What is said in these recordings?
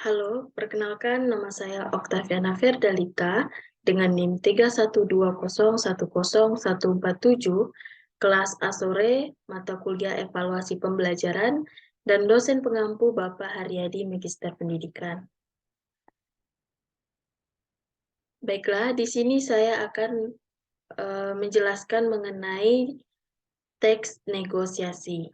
Halo, perkenalkan nama saya Oktaviana Ferdalita dengan NIM 3120101147, kelas A sore, mata kuliah evaluasi pembelajaran, dan dosen pengampu Bapak Haryadi Magister Pendidikan. Baiklah, di sini saya akan menjelaskan mengenai teks negosiasi.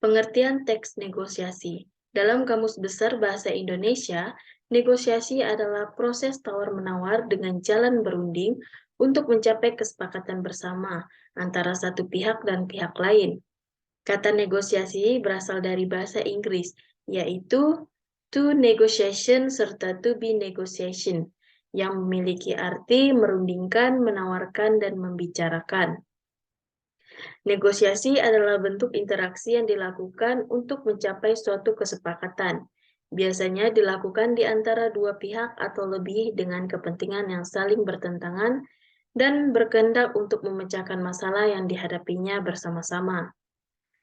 Pengertian teks negosiasi. Dalam Kamus Besar Bahasa Indonesia, negosiasi adalah proses tawar-menawar dengan jalan berunding untuk mencapai kesepakatan bersama antara satu pihak dan pihak lain. Kata negosiasi berasal dari bahasa Inggris, yaitu to negotiation serta to be negotiation, yang memiliki arti merundingkan, menawarkan, dan membicarakan. Negosiasi adalah bentuk interaksi yang dilakukan untuk mencapai suatu kesepakatan. Biasanya dilakukan di antara dua pihak atau lebih dengan kepentingan yang saling bertentangan dan berkehendak untuk memecahkan masalah yang dihadapinya bersama-sama.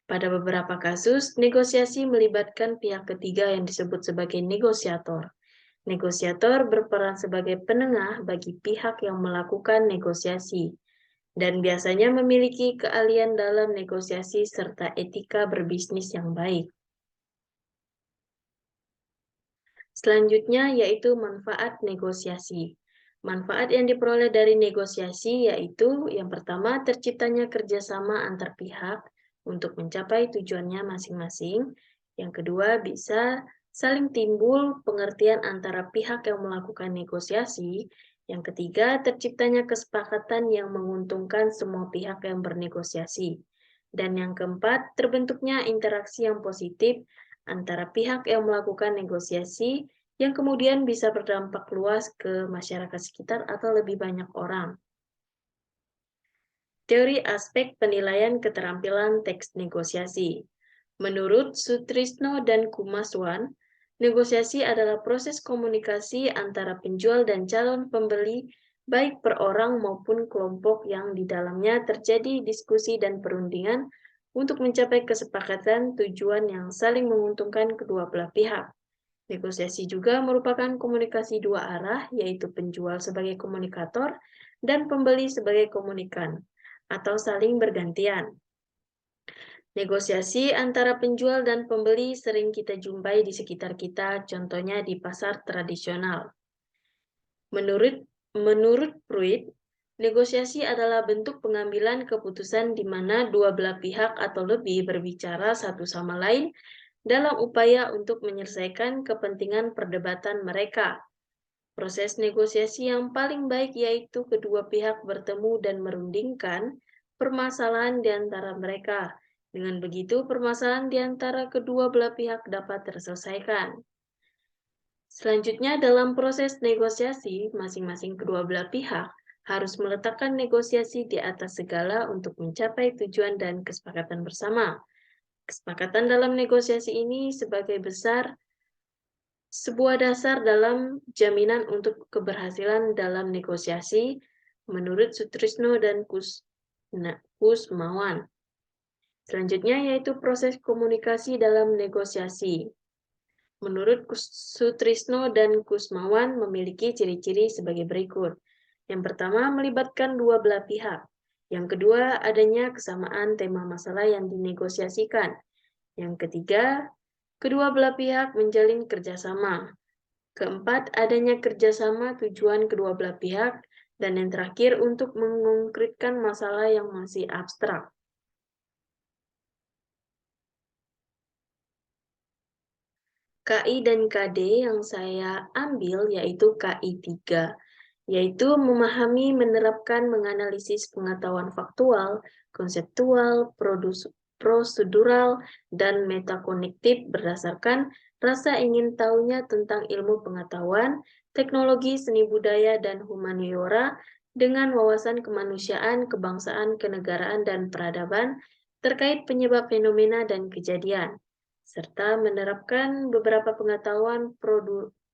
Pada beberapa kasus, negosiasi melibatkan pihak ketiga yang disebut sebagai negosiator. Negosiator berperan sebagai penengah bagi pihak yang melakukan negosiasi dan biasanya memiliki keahlian dalam negosiasi serta etika berbisnis yang baik. Selanjutnya yaitu manfaat negosiasi. Manfaat yang diperoleh dari negosiasi yaitu yang pertama terciptanya kerjasama antar pihak untuk mencapai tujuannya masing-masing. Yang kedua bisa saling timbul pengertian antara pihak yang melakukan negosiasi. Yang ketiga, terciptanya kesepakatan yang menguntungkan semua pihak yang bernegosiasi. Dan yang keempat, terbentuknya interaksi yang positif antara pihak yang melakukan negosiasi yang kemudian bisa berdampak luas ke masyarakat sekitar atau lebih banyak orang. Teori aspek penilaian keterampilan teks negosiasi. Menurut Sutrisno dan Kumaswan, negosiasi adalah proses komunikasi antara penjual dan calon pembeli, baik per orang maupun kelompok yang di dalamnya terjadi diskusi dan perundingan untuk mencapai kesepakatan tujuan yang saling menguntungkan kedua belah pihak. Negosiasi juga merupakan komunikasi dua arah, yaitu penjual sebagai komunikator dan pembeli sebagai komunikan, atau saling bergantian. Negosiasi antara penjual dan pembeli sering kita jumpai di sekitar kita, contohnya di pasar tradisional. Menurut Pruitt, negosiasi adalah bentuk pengambilan keputusan di mana dua belah pihak atau lebih berbicara satu sama lain dalam upaya untuk menyelesaikan kepentingan perdebatan mereka. Proses negosiasi yang paling baik yaitu kedua pihak bertemu dan merundingkan permasalahan di antara mereka. Dengan begitu, permasalahan di antara kedua belah pihak dapat terselesaikan. Selanjutnya, dalam proses negosiasi, masing-masing kedua belah pihak harus meletakkan negosiasi di atas segala untuk mencapai tujuan dan kesepakatan bersama. Kesepakatan dalam negosiasi ini sebagai besar sebuah dasar dalam jaminan untuk keberhasilan dalam negosiasi menurut Sutrisno dan Kusmawan. Selanjutnya yaitu proses komunikasi dalam negosiasi. Menurut Sutrisno dan Kusmawan memiliki ciri-ciri sebagai berikut. Yang pertama, melibatkan dua belah pihak. Yang kedua, adanya kesamaan tema masalah yang dinegosiasikan. Yang ketiga, kedua belah pihak menjalin kerjasama. Keempat, adanya kerjasama tujuan kedua belah pihak. Dan yang terakhir, untuk mengkonkretkan masalah yang masih abstrak. KI dan KD yang saya ambil yaitu KI 3, yaitu memahami, menerapkan, menganalisis pengetahuan faktual, konseptual, prosedural, dan metakognitif berdasarkan rasa ingin tahunya tentang ilmu pengetahuan, teknologi, seni budaya, dan humaniora dengan wawasan kemanusiaan, kebangsaan, kenegaraan, dan peradaban terkait penyebab fenomena dan kejadian, serta menerapkan beberapa pengetahuan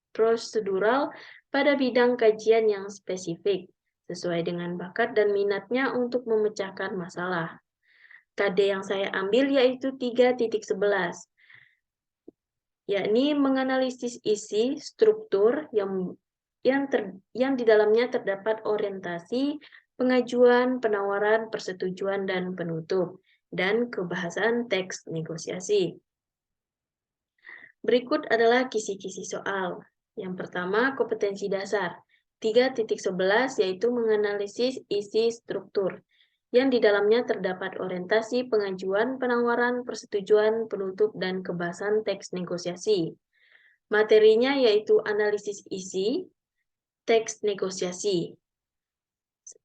prosedural pada bidang kajian yang spesifik, sesuai dengan bakat dan minatnya untuk memecahkan masalah. KD yang saya ambil yaitu 3.11. yakni menganalisis isi struktur yang di dalamnya terdapat orientasi, pengajuan, penawaran, persetujuan, dan penutup, dan kebahasan teks negosiasi. Berikut adalah kisi-kisi soal. Yang pertama, kompetensi dasar. 3.11 yaitu menganalisis isi struktur, yang di dalamnya terdapat orientasi, pengajuan, penawaran, persetujuan, penutup, dan kebahasan teks negosiasi. Materinya yaitu analisis isi, teks negosiasi.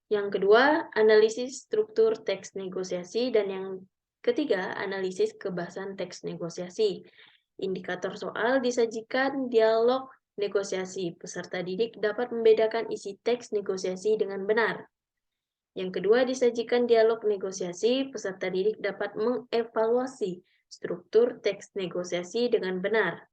Yang kedua, analisis struktur teks negosiasi, dan yang ketiga, analisis kebahasan teks negosiasi. Indikator soal disajikan dialog negosiasi. Peserta didik dapat membedakan isi teks negosiasi dengan benar. Yang kedua, disajikan dialog negosiasi. Peserta didik dapat mengevaluasi struktur teks negosiasi dengan benar.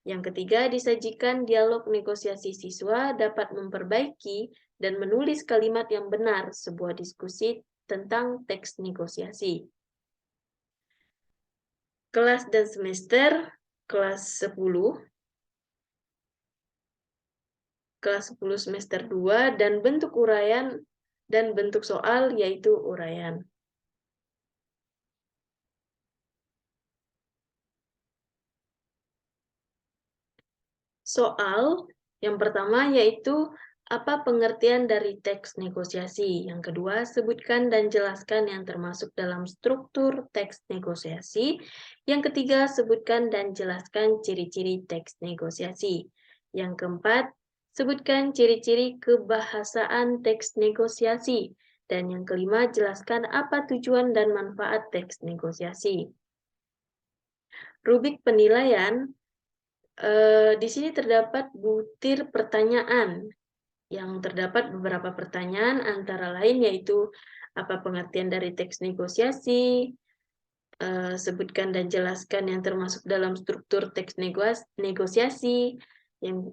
Yang ketiga, disajikan dialog negosiasi. Siswa dapat memperbaiki dan menulis kalimat yang benar sebuah diskusi tentang teks negosiasi. Kelas dan semester, kelas 10 semester 2, dan bentuk uraian dan bentuk soal yaitu uraian. Soal yang pertama yaitu apa pengertian dari teks negosiasi? Yang kedua, sebutkan dan jelaskan yang termasuk dalam struktur teks negosiasi. Yang ketiga, sebutkan dan jelaskan ciri-ciri teks negosiasi. Yang keempat, sebutkan ciri-ciri kebahasaan teks negosiasi. Dan yang kelima, jelaskan apa tujuan dan manfaat teks negosiasi. Rubrik penilaian, di sini terdapat butir pertanyaan. Yang terdapat beberapa pertanyaan antara lain yaitu apa pengertian dari teks negosiasi, sebutkan dan jelaskan yang termasuk dalam struktur teks negosiasi, yang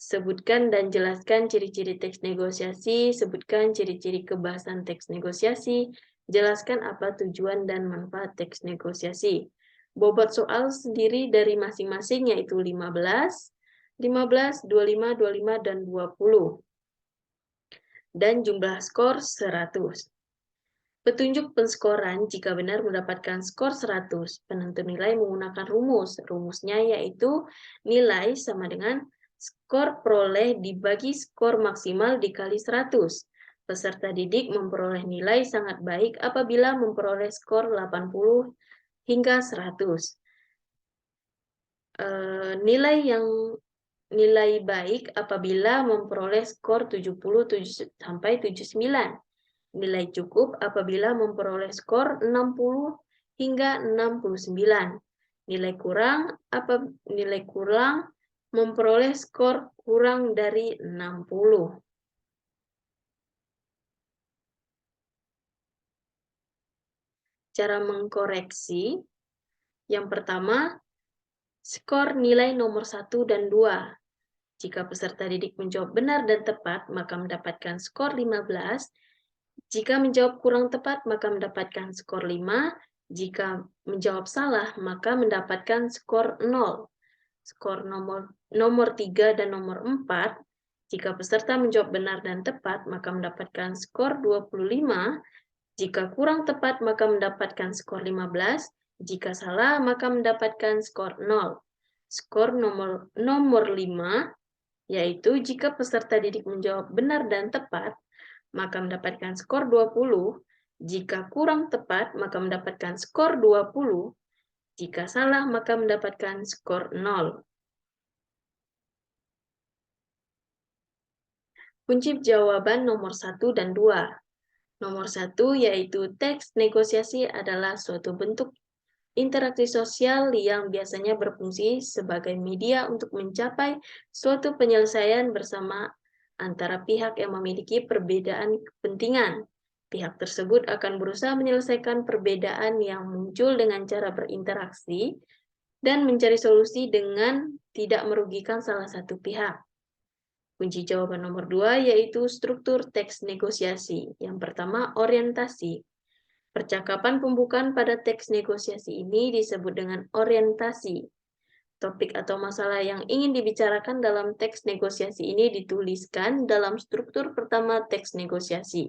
sebutkan dan jelaskan ciri-ciri teks negosiasi, sebutkan ciri-ciri kebahasan teks negosiasi, jelaskan apa tujuan dan manfaat teks negosiasi. Bobot soal sendiri dari masing-masing yaitu 15, 25, 25, dan 20. Dan jumlah skor 100. Petunjuk penskoran jika benar mendapatkan skor 100. Penentu nilai menggunakan rumus. Rumusnya yaitu nilai sama dengan skor peroleh dibagi skor maksimal dikali 100. Peserta didik memperoleh nilai sangat baik apabila memperoleh skor 80 hingga 100. Nilai baik apabila memperoleh skor 70 sampai 79. Nilai cukup apabila memperoleh skor 60 hingga 69. Nilai kurang memperoleh skor kurang dari 60. Cara mengkoreksi. Yang pertama, skor nilai nomor 1 dan 2. Jika peserta didik menjawab benar dan tepat, maka mendapatkan skor 15. Jika menjawab kurang tepat, maka mendapatkan skor 5. Jika menjawab salah, maka mendapatkan skor 0. Skor nomor 3 dan nomor 4. Jika peserta menjawab benar dan tepat, maka mendapatkan skor 25. Jika kurang tepat, maka mendapatkan skor 15. Jika salah, maka mendapatkan skor 0. Skor nomor 5, yaitu jika peserta didik menjawab benar dan tepat, maka mendapatkan skor 20. Jika kurang tepat, maka mendapatkan skor 20. Jika salah, maka mendapatkan skor 0. Kunci jawaban nomor 1 dan 2. Nomor 1 yaitu teks negosiasi adalah suatu bentuk interaksi sosial yang biasanya berfungsi sebagai media untuk mencapai suatu penyelesaian bersama antara pihak yang memiliki perbedaan kepentingan. Pihak tersebut akan berusaha menyelesaikan perbedaan yang muncul dengan cara berinteraksi dan mencari solusi dengan tidak merugikan salah satu pihak. Kunci jawaban nomor 2 yaitu struktur teks negosiasi. Yang pertama, orientasi. Percakapan pembukaan pada teks negosiasi ini disebut dengan orientasi. Topik atau masalah yang ingin dibicarakan dalam teks negosiasi ini dituliskan dalam struktur pertama teks negosiasi.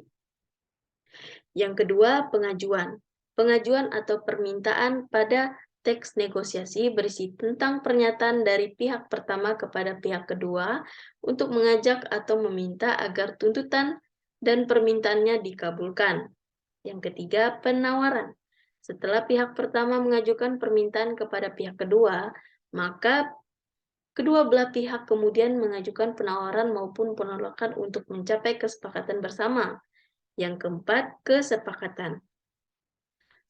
Yang kedua, pengajuan. Pengajuan atau permintaan pada teks negosiasi berisi tentang pernyataan dari pihak pertama kepada pihak kedua untuk mengajak atau meminta agar tuntutan dan permintaannya dikabulkan. Yang ketiga, penawaran. Setelah pihak pertama mengajukan permintaan kepada pihak kedua, maka kedua belah pihak kemudian mengajukan penawaran maupun penolakan untuk mencapai kesepakatan bersama. Yang keempat, kesepakatan.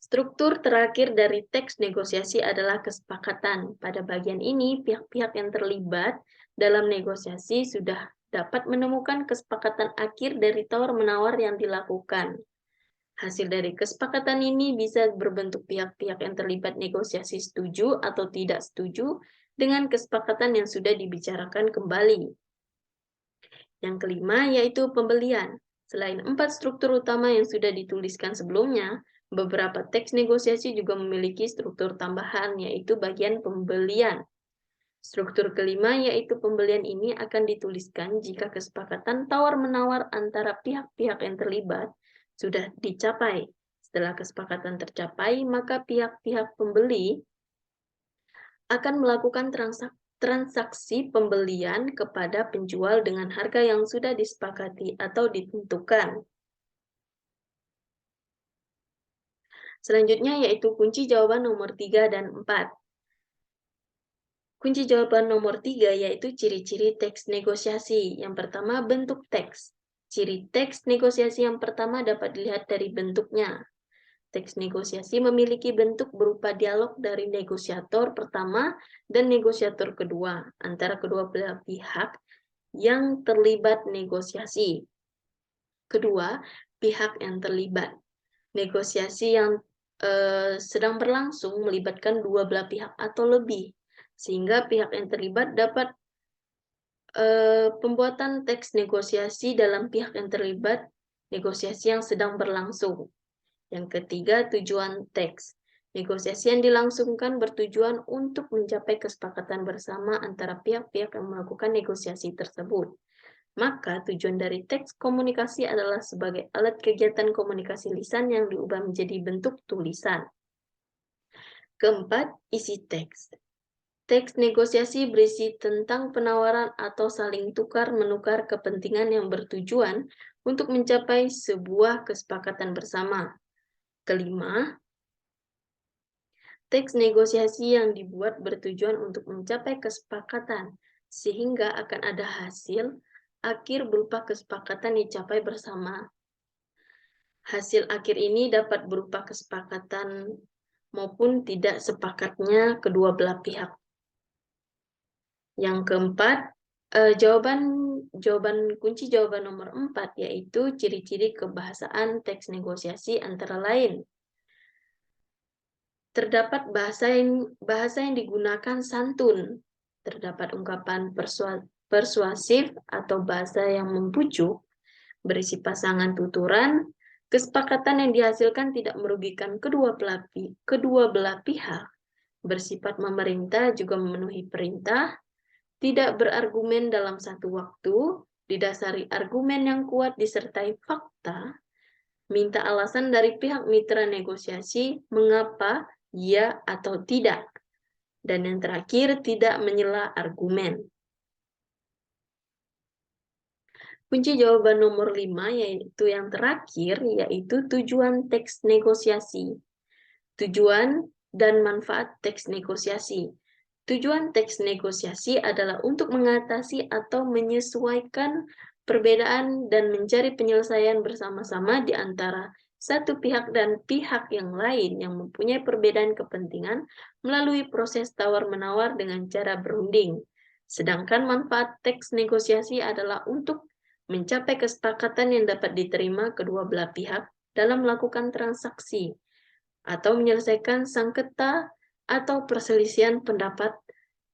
Struktur terakhir dari teks negosiasi adalah kesepakatan. Pada bagian ini, pihak-pihak yang terlibat dalam negosiasi sudah dapat menemukan kesepakatan akhir dari tawar-menawar yang dilakukan. Hasil dari kesepakatan ini bisa berbentuk pihak-pihak yang terlibat negosiasi setuju atau tidak setuju dengan kesepakatan yang sudah dibicarakan kembali. Yang kelima yaitu pembelian. Selain 4 struktur utama yang sudah dituliskan sebelumnya, beberapa teks negosiasi juga memiliki struktur tambahan, yaitu bagian pembelian. Struktur kelima yaitu pembelian ini akan dituliskan jika kesepakatan tawar-menawar antara pihak-pihak yang terlibat sudah dicapai. Setelah kesepakatan tercapai, maka pihak-pihak pembeli akan melakukan transaksi pembelian kepada penjual dengan harga yang sudah disepakati atau ditentukan. Selanjutnya yaitu kunci jawaban nomor 3 dan 4. Kunci jawaban nomor 3 yaitu ciri-ciri teks negosiasi. Yang pertama, bentuk teks. Ciri teks negosiasi yang pertama dapat dilihat dari bentuknya. Teks negosiasi memiliki bentuk berupa dialog dari negosiator pertama dan negosiator kedua antara kedua belah pihak yang terlibat negosiasi. Kedua, pihak yang terlibat. Negosiasi yang sedang berlangsung melibatkan dua belah pihak atau lebih, sehingga pihak yang terlibat dapat pembuatan teks negosiasi dalam pihak yang terlibat negosiasi yang sedang berlangsung. Yang ketiga, tujuan teks. Negosiasi yang dilangsungkan bertujuan untuk mencapai kesepakatan bersama antara pihak-pihak yang melakukan negosiasi tersebut. Maka tujuan dari teks komunikasi adalah sebagai alat kegiatan komunikasi lisan yang diubah menjadi bentuk tulisan. Keempat, isi teks. Teks negosiasi berisi tentang penawaran atau saling tukar-menukar kepentingan yang bertujuan untuk mencapai sebuah kesepakatan bersama. Kelima, teks negosiasi yang dibuat bertujuan untuk mencapai kesepakatan, sehingga akan ada hasil akhir berupa kesepakatan dicapai bersama. Hasil akhir ini dapat berupa kesepakatan maupun tidak sepakatnya kedua belah pihak. Yang keempat, kunci jawaban nomor 4 yaitu ciri-ciri kebahasaan teks negosiasi antara lain. Terdapat bahasa yang digunakan santun, terdapat ungkapan persuasif atau bahasa yang membujuk, berisi pasangan tuturan, kesepakatan yang dihasilkan tidak merugikan kedua belah pihak, bersifat memerintah juga memenuhi perintah, tidak berargumen dalam satu waktu, didasari argumen yang kuat disertai fakta, minta alasan dari pihak mitra negosiasi mengapa ya atau tidak, dan yang terakhir tidak menyela argumen. Kunci jawaban nomor 5 yaitu yang terakhir, yaitu tujuan teks negosiasi. Tujuan dan manfaat teks negosiasi. Tujuan teks negosiasi adalah untuk mengatasi atau menyesuaikan perbedaan dan mencari penyelesaian bersama-sama di antara satu pihak dan pihak yang lain yang mempunyai perbedaan kepentingan melalui proses tawar-menawar dengan cara berunding. Sedangkan manfaat teks negosiasi adalah untuk mencapai kesepakatan yang dapat diterima kedua belah pihak dalam melakukan transaksi atau menyelesaikan sengketa atau perselisihan pendapat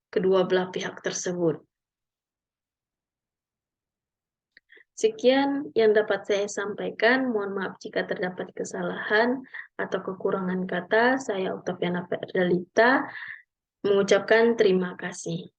kedua belah pihak tersebut. Sekian yang dapat saya sampaikan. Mohon maaf jika terdapat kesalahan atau kekurangan kata. Saya Oktaviana Ferdalita. mengucapkan terima kasih.